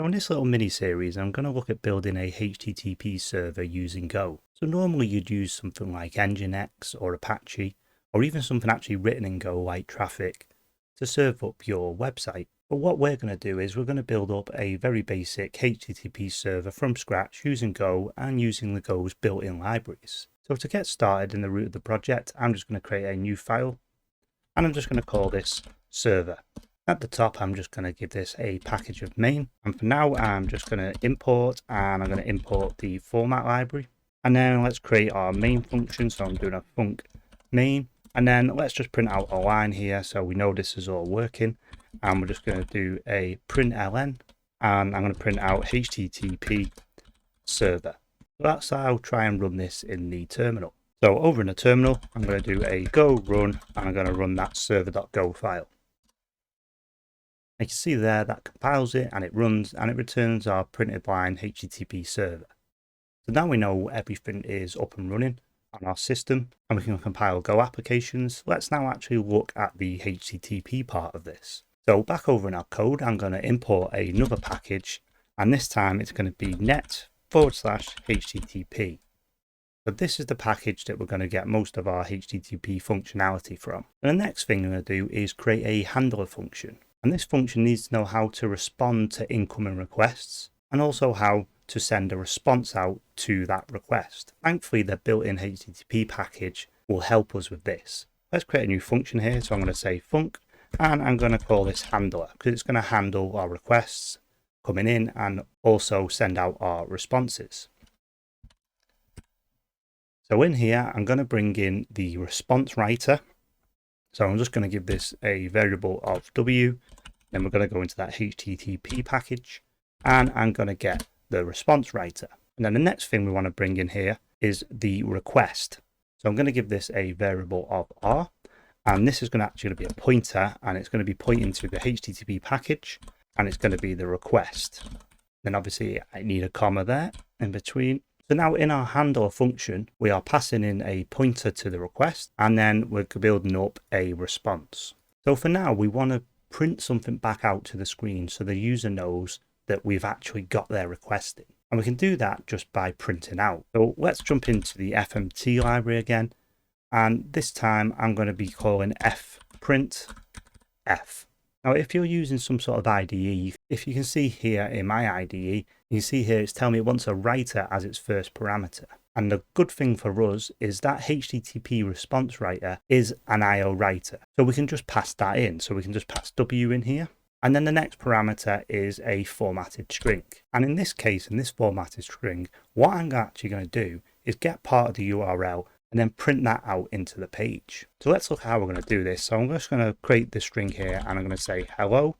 So in this little mini series, I'm going to look at building a HTTP server using Go. So normally you'd use something like Nginx or Apache, or even something actually written in Go like Traefik to serve up your website. But what we're going to do is we're going to build up a very basic HTTP server from scratch using Go and using the Go's built-in libraries. So to get started in the root of the project, I'm just going to create a new file and I'm just going to call this server. At the top, I'm just going to give this a package of main. And for now, I'm just going to import, and I'm going to import the format library. And then let's create our main function. So I'm doing a func main. And then let's just print out a line here so we know this is all working. And we're just going to do a println. And I'm going to print out HTTP server. So that's how I'll try and run this in the terminal. So over in the terminal, I'm going to do a go run, and I'm going to run that server.go file. You can see there that compiles it and it runs and it returns our printed line HTTP server. So now we know everything is up and running on our system and we can compile Go applications. Let's now actually look at the HTTP part of this. So back over in our code, I'm going to import another package, and this time it's going to be net/HTTP. So this is the package that we're going to get most of our HTTP functionality from. And the next thing I'm going to do is create a handler function. And this function needs to know how to respond to incoming requests and also how to send a response out to that request. Thankfully, the built-in HTTP package will help us with this. Let's create a new function here. So I'm going to say func, and I'm going to call this handler because it's going to handle our requests coming in and also send out our responses. So in here, I'm going to bring in the response writer. So I'm just going to give this a variable of W. Then we're going to go into that HTTP package and I'm going to get the response writer. And then the next thing we want to bring in here is the request. So I'm going to give this a variable of R, and this is going to actually be a pointer, and it's going to be pointing to the HTTP package, and it's going to be the request. Then obviously I need a comma there in between. So now in our handler function, we are passing in a pointer to the request, and then we're building up a response. So for now, we want to print something back out to the screen so the user knows that we've actually got their request in. And we can do that just by printing out. So let's jump into the FMT library again. And this time I'm going to be calling fprintf. Now, if you're using some sort of IDE, if you can see here in my IDE, you can see here it's telling me it wants a writer as its first parameter. And the good thing for us is that HTTP response writer is an IO writer. So we can just pass that in. So we can just pass W in here. And then the next parameter is a formatted string. And in this case, in this formatted string, what I'm actually going to do is get part of the URL and then print that out into the page. So let's look at how we're going to do this. So I'm just going to create this string here and I'm going to say hello.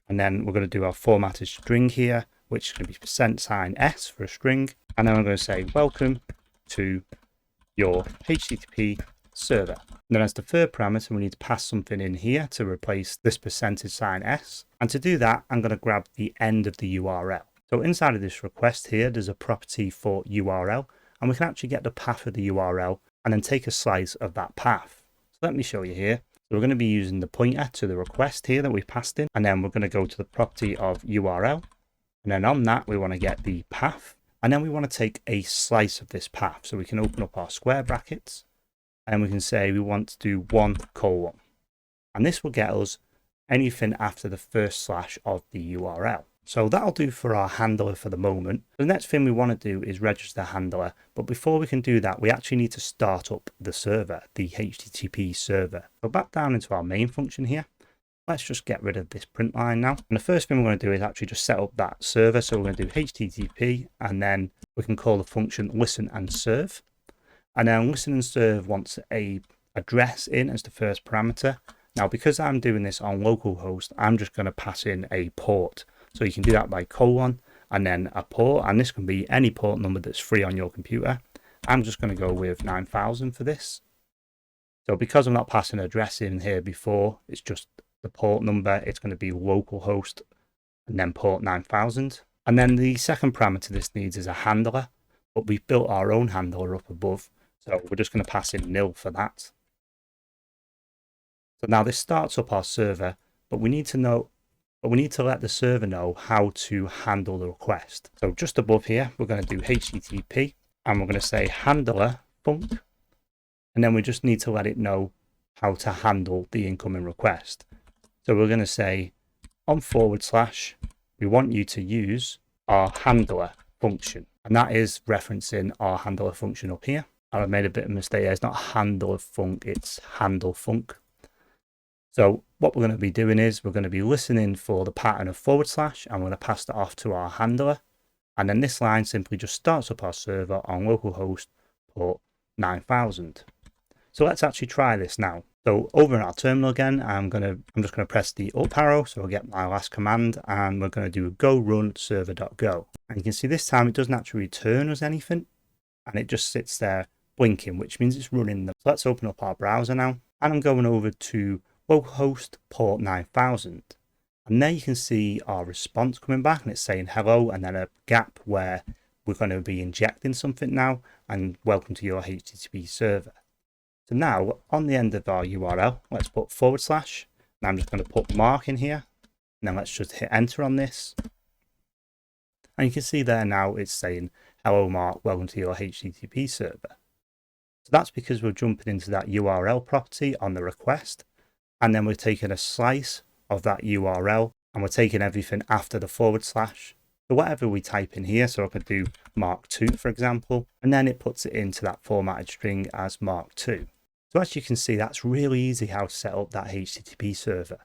And then we're going to do our formatted string here, which is going to be %s for a string. And then I'm going to say welcome to your HTTP server. And then as the third parameter, we need to pass something in here to replace this %s. And to do that, I'm going to grab the end of the URL. So inside of this request here, there's a property for URL, and we can actually get the path of the URL and then take a slice of that path. So let me show you here. So we're going to be using the pointer to the request here that we've passed in, and then we're going to go to the property of URL. And then on that, we want to get the path, and then we want to take a slice of this path. So we can open up our square brackets, and we can say we want to do 1 : and this will get us anything after the first slash of the URL. So that'll do for our handler for the moment. The next thing we want to do is register the handler, but before we can do that, we actually need to start up the server, the HTTP server. So back down into our main function here. Let's just get rid of this print line now. And the first thing we're going to do is actually just set up that server. So we're going to do HTTP, and then we can call the function listen and serve. And then listen and serve wants a address in as the first parameter. Now, because I'm doing this on localhost, I'm just going to pass in a port. So you can do that by colon and then a port, and this can be any port number that's free on your computer. I'm just going to go with 9000 for this. So because I'm not passing an address in here before, it's just the port number, it's going to be localhost and then port 9000. And then the second parameter this needs is a handler, but we've built our own handler up above. So we're just going to pass in nil for that. So now this starts up our server, but we need to know but we need to let the server know how to handle the request. So just above here, we're going to do HTTP and we're going to say handler func, and then we just need to let it know how to handle the incoming request. So we're going to say on / we want you to use our handler function, and that is referencing our handler function up here. I've made a bit of a mistake there. It's not handler func, it's handle func. So what we're going to be doing is we're going to be listening for the pattern of / and we're going to pass that off to our handler. And then this line simply just starts up our server on localhost port 9000. So let's actually try this now. So over in our terminal again, I'm just going to press the up arrow. So I'll get my last command and we're going to do go run server.go. And you can see this time it doesn't actually return us anything. And it just sits there blinking, which means it's running. So let's open up our browser now. And I'm going over to localhost port 9000. And there you can see our response coming back and it's saying hello and then a gap where we're going to be injecting something now and welcome to your HTTP server. So now on the end of our URL, let's put / and I'm just going to put Mark in here. And then let's just hit enter on this. And you can see there now it's saying, hello Mark, welcome to your HTTP server. So that's because we're jumping into that URL property on the request. And then we're taking a slice of that URL and we're taking everything after the / So whatever we type in here, so I could do Mark2 for example, and then it puts it into that formatted string as Mark2. So as you can see, that's really easy how to set up that HTTP server.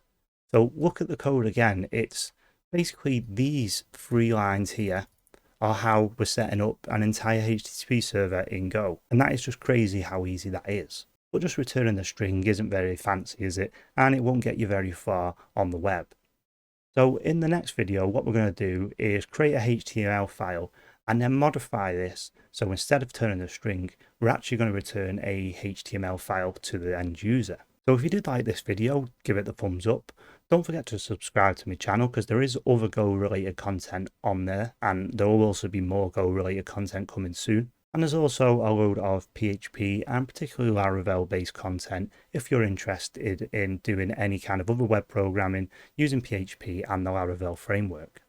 So look at the code again. It's basically these 3 lines here are how we're setting up an entire HTTP server in Go. And that is just crazy how easy that is. But just returning the string isn't very fancy, is it? And it won't get you very far on the web. So in the next video, what we're going to do is create a HTML file and then modify this. So instead of turning a string, we're actually going to return a HTML file to the end user. So if you did like this video, give it the thumbs up. Don't forget to subscribe to my channel because there is other Go related content on there, and there will also be more Go related content coming soon. And there's also a load of PHP and particularly Laravel based content if you're interested in doing any kind of other web programming using PHP and the Laravel framework.